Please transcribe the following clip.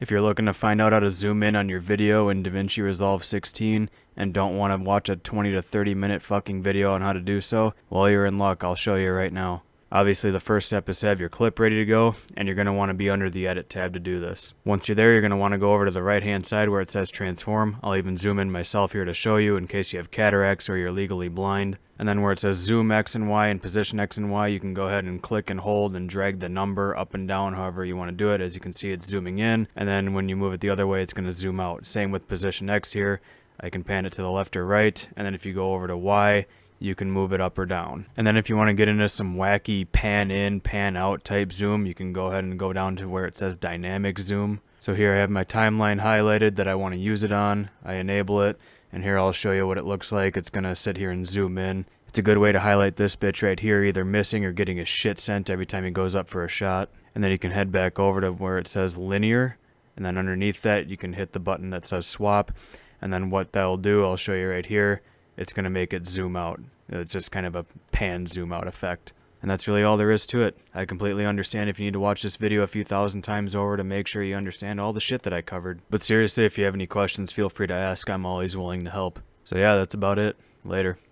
If you're looking to find out how to zoom in on your video in Davinci Resolve 16 and don't want to watch a 20 to 30 minute fucking video on how to do so, well, you're in luck. I'll show you right now. Obviously, the first step is to have your clip ready to go, and you're going to want to be under the Edit tab to do this. Once you're there, you're going to want to go over to the right-hand side where it says Transform. I'll even zoom in myself here to show you in case you have cataracts or you're legally blind. And then where it says Zoom X and Y and Position X and Y, you can go ahead and click and hold and drag the number up and down however you want to do it. As you can see, it's zooming in, and then when you move it the other way, it's going to zoom out. Same with Position X here. I can pan it to the left or right, and then if you go over to Y, you can move it up or down. And then if you want to get into some wacky pan in, pan out type zoom, you can go ahead and go down to where it says dynamic zoom. So here I have my timeline highlighted that I want to use it on. I enable it, and here I'll show you what it looks like. It's going to sit here and zoom in. It's a good way to highlight this bitch right here, either missing or getting a shit sent every time he goes up for a shot. And then you can head back over to where it says linear, and then underneath that you can hit the button that says swap. And then what that'll do, I'll show you right here, it's going to make it zoom out. It's just kind of a pan zoom out effect. And that's really all there is to it. I completely understand if you need to watch this video a few thousand times over to make sure you understand all the shit that I covered. But seriously, if you have any questions, feel free to ask. I'm always willing to help. So yeah, that's about it. Later.